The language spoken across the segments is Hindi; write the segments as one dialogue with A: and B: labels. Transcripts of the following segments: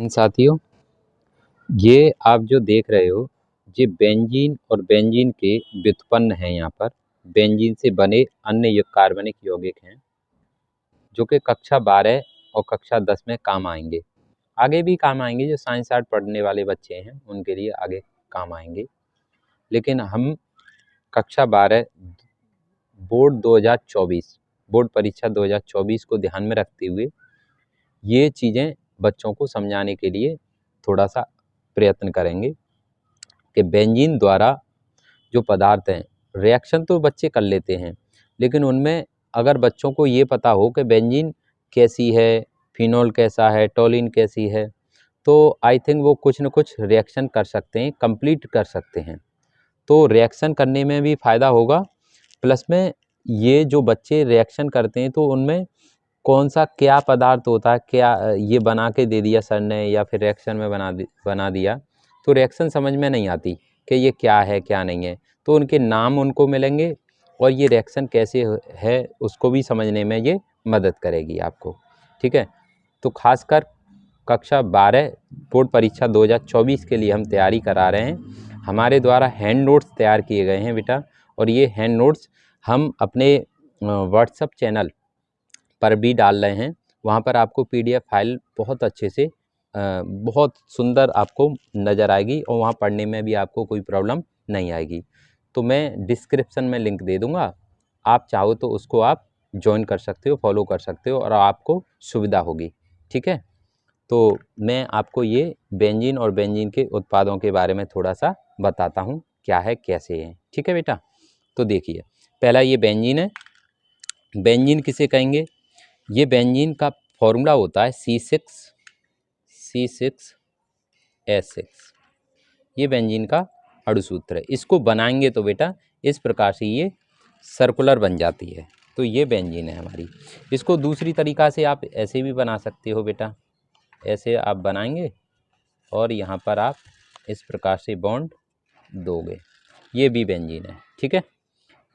A: साथियों, ये आप जो देख रहे हो ये बेंजीन और बेंजीन के व्युत्पन्न हैं। यहाँ पर बेंजीन से बने अन्य कार्बनिक यौगिक हैं जो कि कक्षा 12 और कक्षा 10 में काम आएंगे। आगे भी काम आएंगे, जो साइंस आर्ट पढ़ने वाले बच्चे हैं उनके लिए आगे काम आएंगे। लेकिन हम कक्षा 12 बोर्ड 2024 बोर्ड परीक्षा 2024 को ध्यान में रखते हुए ये चीज़ें बच्चों को समझाने के लिए थोड़ा सा प्रयत्न करेंगे कि बेंजीन द्वारा जो पदार्थ हैं, रिएक्शन तो बच्चे कर लेते हैं, लेकिन उनमें अगर बच्चों को ये पता हो कि बेंजीन कैसी है, फिनोल कैसा है, टोलिन कैसी है, तो आई थिंक वो कुछ न कुछ रिएक्शन कर सकते हैं, कंप्लीट कर सकते हैं। तो रिएक्शन करने में भी फ़ायदा होगा, प्लस में ये जो बच्चे रिएक्शन करते हैं तो उनमें कौन सा क्या पदार्थ होता है, क्या ये बना के दे दिया सर ने या फिर रिएक्शन में बना दिया, तो रिएक्शन समझ में नहीं आती कि ये क्या है क्या नहीं है। तो उनके नाम उनको मिलेंगे और ये रिएक्शन कैसे है उसको भी समझने में ये मदद करेगी आपको। ठीक है, तो खासकर कक्षा 12 बोर्ड परीक्षा 2024 के लिए हम तैयारी करा रहे हैं। हमारे द्वारा हैंड नोट्स तैयार किए गए हैं बेटा, और ये हैंड नोट्स हम अपने व्हाट्सएप चैनल पर भी डाल रहे हैं। वहाँ पर आपको PDF फाइल बहुत अच्छे से बहुत सुंदर आपको नज़र आएगी और वहाँ पढ़ने में भी आपको कोई प्रॉब्लम नहीं आएगी। तो मैं डिस्क्रिप्शन में लिंक दे दूँगा, आप चाहो तो उसको आप ज्वाइन कर सकते हो, फॉलो कर सकते हो और आपको सुविधा होगी। ठीक है, तो मैं आपको ये बेंजीन और बेंजीन के उत्पादों के बारे में थोड़ा सा बताता हूँ क्या है कैसे है। ठीक है बेटा, तो देखिए पहला ये बेंजीन है। बेंजीन किसे कहेंगे? ये बेंजीन का फॉर्मूला होता है C6H6। ये बेंजीन का अणुसूत्र है। इसको बनाएंगे तो बेटा इस प्रकार से ये सर्कुलर बन जाती है। तो ये बेंजीन है हमारी। इसको दूसरी तरीक़ा से आप ऐसे भी बना सकते हो बेटा, ऐसे आप बनाएंगे और यहाँ पर आप इस प्रकार से बॉन्ड दोगे, ये भी बेंजीन है। ठीक है,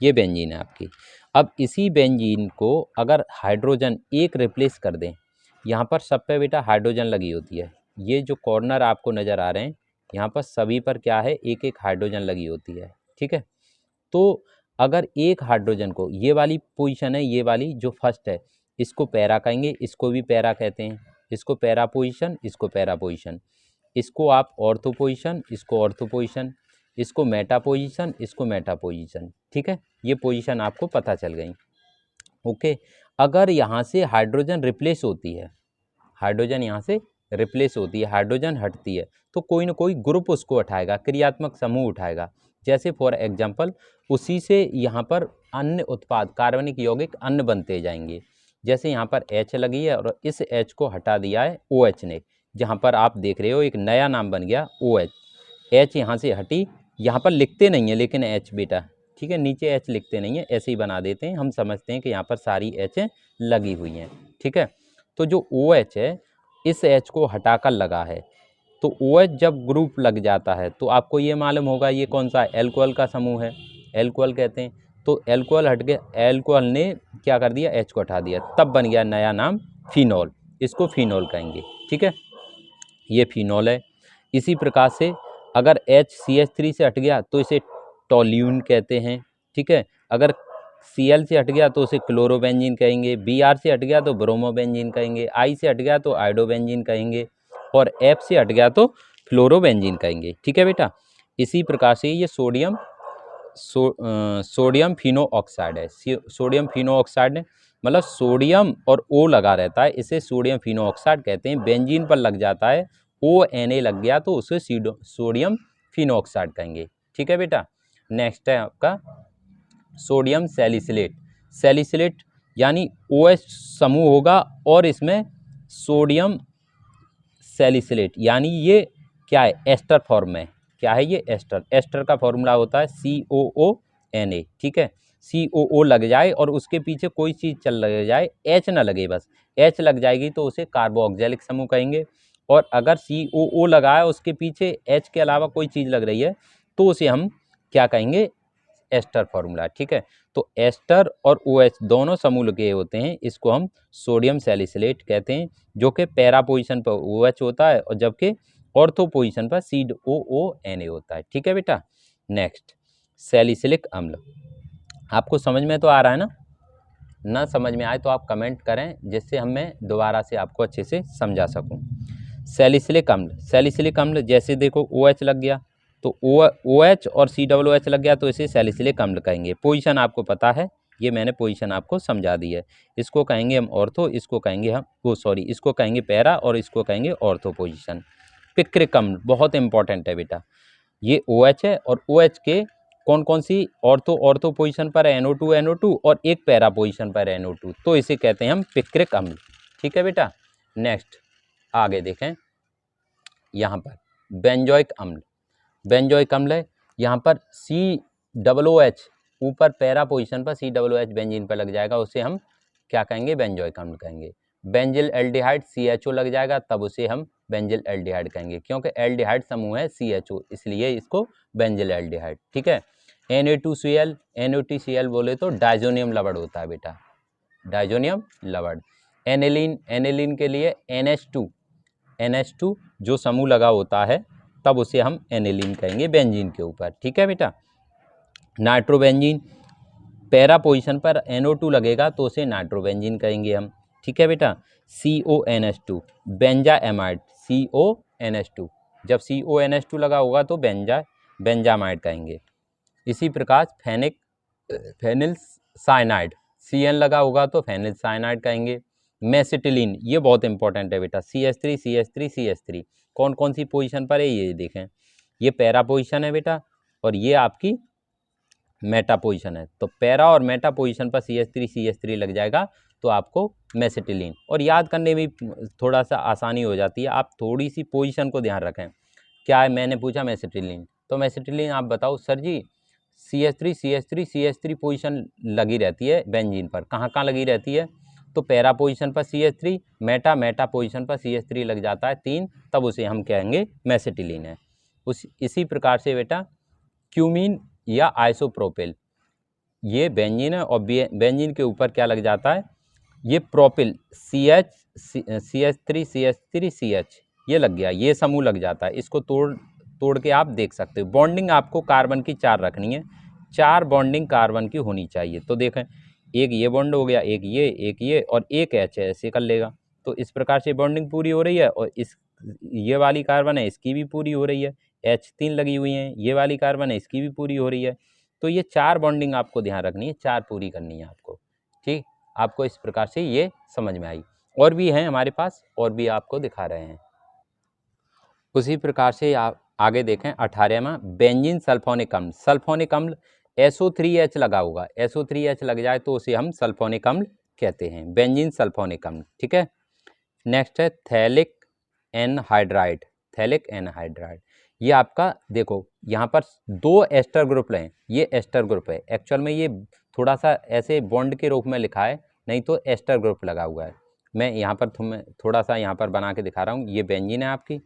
A: ये बेंजीन है आपकी। अब इसी बेंजीन को अगर हाइड्रोजन एक रिप्लेस कर दें, यहाँ पर सब पे बेटा हाइड्रोजन लगी होती है। ये जो कॉर्नर आपको नज़र आ रहे हैं यहाँ पर सभी पर क्या है, एक एक हाइड्रोजन लगी होती है। ठीक है, तो अगर एक हाइड्रोजन को, ये वाली पोजीशन है, ये वाली जो फर्स्ट है, इसको पैरा कहेंगे, इसको भी पैरा कहते हैं। इसको पैरा पोजीशन, इसको पैरा पोजीशन, इसको आप ऑर्थो पोजीशन, इसको ऑर्थो पोजीशन, इसको मेटा पोजीशन, इसको मेटा पोजीशन। ठीक है, ये पोजीशन आपको पता चल गई। ओके, अगर यहाँ से हाइड्रोजन रिप्लेस होती है, हाइड्रोजन यहाँ से रिप्लेस होती है, हाइड्रोजन हटती है, तो कोई ना कोई ग्रुप उसको उठाएगा, क्रियात्मक समूह उठाएगा। जैसे फॉर एग्जांपल उसी से यहाँ पर अन्य उत्पाद कार्बनिक यौगिक अन्य बनते जाएंगे। जैसे यहाँ पर H लगी है और इस H को हटा दिया है OH ने, जहाँ पर आप देख रहे हो एक नया नाम बन गया OH। H यहाँ से हटी, यहाँ पर लिखते नहीं है लेकिन H बेटा, ठीक है, नीचे H लिखते नहीं है, ऐसे ही बना देते हैं, हम समझते हैं कि यहाँ पर सारी H लगी हुई हैं। ठीक है, तो जो OH है इस H को हटाकर लगा है, तो OH जब ग्रुप लग जाता है तो आपको ये मालूम होगा ये कौन सा एल्कोहल का समूह है, एल्कोहल कहते हैं। तो एल्कोहल हट गया, एल्कोहल ने क्या कर दिया, H को हटा दिया, तब बन गया नया नाम फिनॉल, इसको फिनॉल कहेंगे। ठीक है, ये फिनॉल है। इसी प्रकार से अगर HCH3 से हट गया तो इसे टोल्यून कहते हैं। ठीक है, अगर Cl से हट गया तो उसे क्लोरोबेंजीन कहेंगे, Br से हट गया तो ब्रोमोबेंजीन कहेंगे, I से हट गया तो आयोडोबेंजीन कहेंगे और F से हट गया तो फ्लोरोबेंजीन कहेंगे। ठीक है बेटा, इसी प्रकार से ये सोडियम फिनो ऑक्साइड है। सोडियम फिनो ऑक्साइड मतलब सोडियम और O लगा रहता है, इसे सोडियम फिनो ऑक्साइड कहते हैं। बेंजीन पर लग जाता है, ONA लग गया तो उसे सोडियम फिनो ऑक्साइड कहेंगे। ठीक है बेटा, नेक्स्ट है आपका सोडियम सैलिसिलेट। सैलिसिलेट यानी OH समूह होगा और इसमें सोडियम सैलिसिलेट, यानी ये क्या है, एस्टर फॉर्म में। क्या है ये, एस्टर। एस्टर का फॉर्मूला होता है COONA। ठीक है, COO लग जाए और उसके पीछे कोई चीज़ चल लग जाए, H ना लगे, बस H लग जाएगी तो उसे कार्बोक्सिलिक समूह कहेंगे। और अगर COO लगा है उसके पीछे H के अलावा कोई चीज़ लग रही है तो उसे हम क्या कहेंगे, एस्टर फॉर्मूला। ठीक है, तो एस्टर और OH दोनों समूह के होते हैं, इसको हम सोडियम सैलिसिलेट कहते हैं, जो कि पैरा पोजीशन पर OH होता है और जबकि ऑर्थो पोजीशन पर COONA होता है। ठीक है बेटा। नेक्स्ट सैलिसिलिक अम्ल, आपको समझ में तो आ रहा है ना समझ में आए तो आप कमेंट करें, जिससे हम मैं दोबारा से आपको अच्छे से समझा सकूं। सैलिसिलिक अम्ल जैसे देखो OH लग गया तो OH और COOH लग गया तो इसे सैलिसिलिक अम्ल कहेंगे। पोजीशन आपको पता है, ये मैंने पोजीशन आपको समझा दी है। इसको कहेंगे हम ऑर्थो, इसको कहेंगे हम इसको कहेंगे पैरा और इसको कहेंगे ऑर्थो पोजीशन। पिक्रिक अम्ल बहुत इंपॉर्टेंट है बेटा, ये OH है और OH के कौन कौन सी ऑर्थो पोजीशन पर NO2 और एक पैरा पोजीशन पर NO2, तो इसे कहते हैं हम पिक्रिक अम्ल। ठीक है बेटा। नेक्स्ट आगे देखें, यहाँ पर बेंजोइक अम्ल है, यहाँ पर COOH ऊपर पैरा पोजीशन पर COOH बेंजीन पर लग जाएगा, उसे हम क्या कहेंगे, बेंजोइक अम्ल कहेंगे। बेंजिल एल्डिहाइड CHO लग जाएगा, तब उसे हम बेंजिल एल्डिहाइड कहेंगे, क्योंकि एल्डिहाइड समूह है CHO, इसलिए इसको बेंजिल एल्डिहाइड। ठीक है। NA2Cl बोले तो डाइजोनियम लवण होता है बेटा, डाइजोनियम लवण। एनिलीन के लिए NH2 जो समूह लगा होता है, तब उसे हम एनिलीन कहेंगे बेंजीन के ऊपर। ठीक है बेटा। नाइट्रोबेंजीन, पैरा पोजीशन पर NO2 लगेगा तो उसे नाइट्रोबेंजीन कहेंगे हम। ठीक है बेटा। CONH2 बेंजाएमाइड, CONH2 जब CONH2 लगा होगा तो बेंजामाइड कहेंगे। इसी प्रकार फेनिल साइनाइड, CN लगा होगा तो फेनिल साइनाइड कहेंगे। मेसिटिलीन, ये बहुत इंपॉर्टेंट है बेटा, CH3 कौन कौन सी पोजीशन पर है ये देखें, ये पैरा पोजीशन है बेटा और ये आपकी मेटा पोजीशन है, तो पैरा और मेटा पोजीशन पर CH3 लग जाएगा तो आपको मेसिटिलीन, और याद करने में थोड़ा सा आसानी हो जाती है। आप थोड़ी सी पोजीशन को ध्यान रखें। क्या है, मैंने पूछा मेसिटिलीन, तो मेसिटिलीन आप बताओ सर जी CH3 पोजीशन लगी रहती है बेंजीन पर, कहाँ कहाँ लगी रहती है, तो पैरा पोजीशन पर CH3, मेटा पोजीशन पर CH3 लग जाता है 3, तब उसे हम कहेंगे मेसिटिलीन है। इसी प्रकार से बेटा क्यूमीन या आइसोप्रोपिल, ये बेंजीन है और बेंजीन के ऊपर क्या लग जाता है, ये प्रोपिल CH3CH ये लग गया, ये समूह लग जाता है। इसको तोड़ के आप देख सकते हो। बॉन्डिंग आपको कार्बन की 4 रखनी है, 4 बॉन्डिंग कार्बन की होनी चाहिए। तो देखें, एक ये बॉन्ड हो गया, एक ये और एक H ऐसे कर लेगा, तो इस प्रकार से बॉन्डिंग पूरी हो रही है। और ये वाली कार्बन है, इसकी भी पूरी हो रही है, H3 लगी हुई है, ये वाली कार्बन है, इसकी भी पूरी हो रही है। तो ये 4 बॉन्डिंग आपको ध्यान रखनी है, 4 पूरी करनी है आपको। ठीक, आपको इस प्रकार से ये समझ में आई। और भी हैं हमारे पास, और भी आपको दिखा रहे हैं। उसी प्रकार से आप आगे देखें 18वां बेंजीन सल्फोनिक अम्ल SO3H लगा होगा, SO3H लग जाए तो उसे हम सल्फोनिक अम्ल कहते हैं, बेंजीन सल्फोनिक अम्ल। ठीक है। नेक्स्ट है थैलिक एनहाइड्राइड, ये आपका देखो यहाँ पर 2 एस्टर ग्रुप हैं, ये एस्टर ग्रुप है, एक्चुअल में ये थोड़ा सा ऐसे बॉन्ड के रूप में लिखा है, नहीं तो एस्टर ग्रुप लगा हुआ है। मैं यहाँ पर थोड़ा सा यहाँ पर बना के दिखा रहा हूँ। ये बेंजीन है आपकी,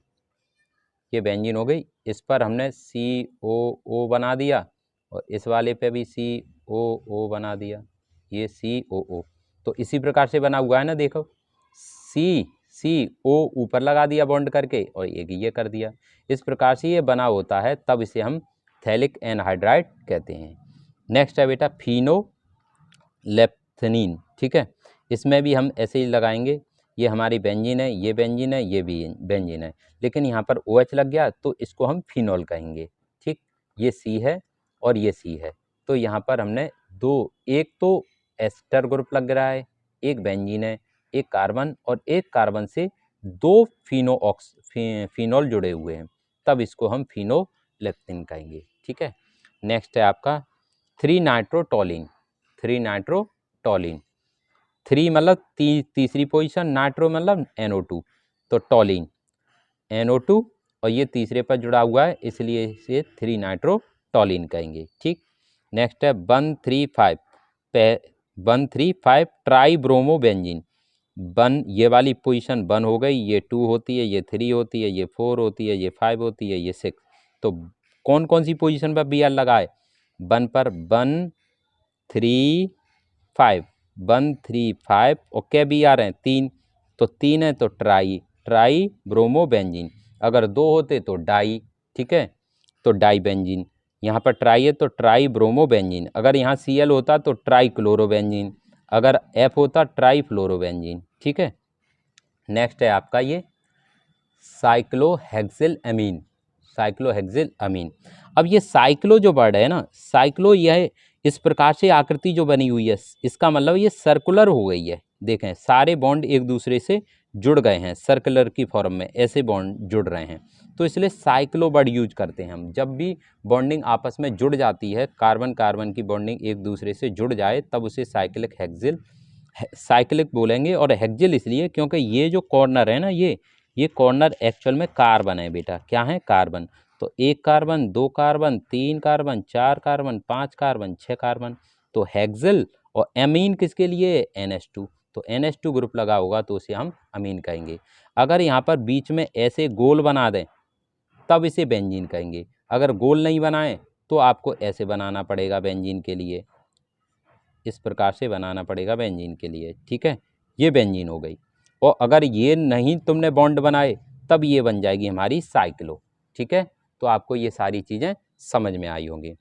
A: ये बेंजीन हो गई, इस पर हमने COO बना दिया और इस वाले पे भी COO बना दिया, ये COO। तो इसी प्रकार से बना हुआ है ना, देखो CO ऊपर लगा दिया बॉन्ड करके और एक ये कर दिया, इस प्रकार से ये बना होता है, तब इसे हम थैलिक एनहाइड्राइड कहते हैं। नेक्स्ट है बेटा फिनोलेप्थेनिन। ठीक है, इसमें भी हम ऐसे ही लगाएंगे, ये हमारी बेंजीन है, ये बेंजीन है, ये भी बेंजीन है, लेकिन यहाँ पर OH लग गया तो इसको हम फिनोल कहेंगे। ठीक, ये C है और ये C है, तो यहाँ पर हमने एक तो एस्टर ग्रुप लग रहा है, एक बेंजीन है, एक कार्बन और एक कार्बन से 2 फिनोल जुड़े हुए हैं, तब इसको हम फिनोलेप्थेन कहेंगे। ठीक है। नेक्स्ट है आपका 3 नाइट्रोटोलिन, 3 मतलब तीसरी पोजीशन, नाइट्रो मतलब NO2, तो टोलिन NO2 और ये तीसरे पर जुड़ा हुआ है, इसलिए इसे 3 नाइट्रोटोलिन कहेंगे। ठीक। नेक्स्ट है 135 ट्राइब्रोमोबेंजीन, ये वाली पोजीशन 1 हो गई, ये 2 होती है, ये 3 होती है, ये 4 होती है, ये 5 होती है, ये 6। तो कौन कौन सी पोजीशन पर Br लगा है, 1 पर 1 135 135 और क्या बी आर हैं 3, तो 3 है तो ट्राई ब्रोमो बेंजीन, अगर 2 होते तो डाई, ठीक है, तो डाई बेंजीन। यहाँ पर ट्राई है तो ट्राई ब्रोमो बेंजीन, अगर यहाँ Cl होता तो ट्राई क्लोरो बेंजीन, अगर F होता ट्राई फ्लोरो बेंजीन, ठीक है। नेक्स्ट है आपका ये साइक्लोहेक्सिल अमीन, साइक्लोहेक्सिल अमीन। अब ये साइक्लो जो वर्ड है ना, साइक्लो यह इस प्रकार से आकृति जो बनी हुई है, इसका मतलब ये सर्कुलर हो गई है। देखें सारे बॉन्ड एक दूसरे से जुड़ गए हैं, सर्कुलर की फॉर्म में ऐसे बॉन्ड जुड़ रहे हैं, तो इसलिए साइक्लो वर्ड यूज करते हैं हम। जब भी बॉन्डिंग आपस में जुड़ जाती है, कार्बन कार्बन की बॉन्डिंग एक दूसरे से जुड़ जाए, तब उसे साइक्लिक बोलेंगे। और हेक्सिल इसलिए क्योंकि ये जो कॉर्नर है ना, ये कॉर्नर एक्चुअल में कार्बन है बेटा, क्या है कार्बन। तो 1 carbon 2 carbon 3 carbon 4 carbon 5 carbon 6 carbon, तो हेक्सिल और एमीन किसके लिए, NH2, तो NH2 ग्रुप लगा होगा तो उसे हम अमीन कहेंगे। अगर यहाँ पर बीच में ऐसे गोल बना दें तब इसे बेंजीन कहेंगे, अगर गोल नहीं बनाएं तो आपको ऐसे बनाना पड़ेगा बेंजीन के लिए, इस प्रकार से बनाना पड़ेगा बेंजीन के लिए, ठीक है। ये बेंजीन हो गई। और अगर ये नहीं तुमने बॉन्ड बनाए तब ये बन जाएगी हमारी साइक्लो, ठीक है। तो आपको ये सारी चीज़ें समझ में आई होंगी।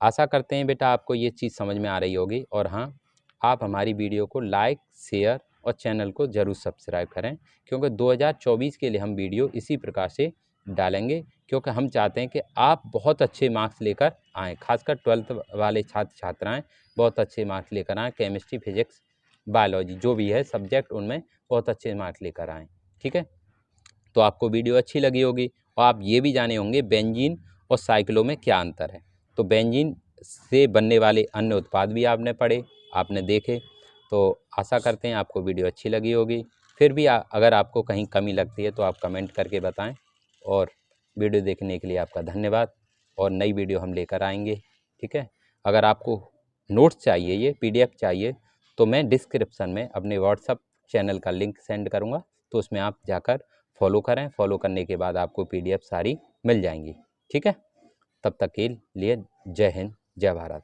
A: आशा करते हैं बेटा आपको ये चीज़ समझ में आ रही होगी। और हाँ, आप हमारी वीडियो को लाइक शेयर और चैनल को ज़रूर सब्सक्राइब करें, क्योंकि 2024 के लिए हम वीडियो इसी प्रकार से डालेंगे, क्योंकि हम चाहते हैं कि आप बहुत अच्छे मार्क्स लेकर आएँ, खासकर 12th वाले छात्र छात्राएँ बहुत अच्छे मार्क्स लेकर आएँ, केमिस्ट्री फिजिक्स बायोलॉजी जो भी है सब्जेक्ट, उनमें बहुत अच्छे मार्क्स लेकर आएँ, ठीक है। तो आपको वीडियो अच्छी लगी होगी और आप ये भी जाने होंगे बेंजीन और साइक्लो में क्या अंतर है। तो बेंजीन से बनने वाले अन्य उत्पाद भी आपने पढ़े, आपने देखे। तो आशा करते हैं आपको वीडियो अच्छी लगी होगी। फिर भी अगर आपको कहीं कमी लगती है तो आप कमेंट करके बताएं। और वीडियो देखने के लिए आपका धन्यवाद। और नई वीडियो हम लेकर आएंगे, ठीक है। अगर आपको नोट्स चाहिए, ये PDF चाहिए, तो मैं डिस्क्रिप्शन में अपने व्हाट्सअप चैनल का लिंक सेंड करूँगा, तो उसमें आप जाकर फॉलो करें। फॉलो करने के बाद आपको PDF सारी मिल जाएंगी, ठीक है। तब तक के लिए जय हिंद, जय भारत।